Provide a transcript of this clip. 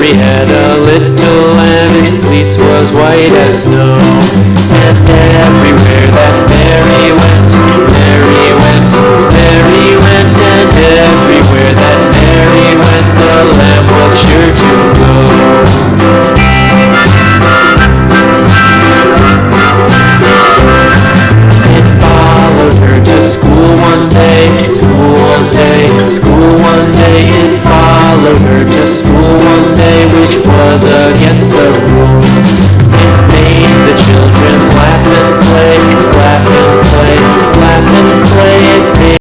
Mary had a little lamb, its fleece was white as snow. And everywhere that Mary went, Mary went, Mary went, and everywhere that Mary went, the lamb was sure to go. It followed her to school one day, school one day. It followed her to school one day, which was against the rules.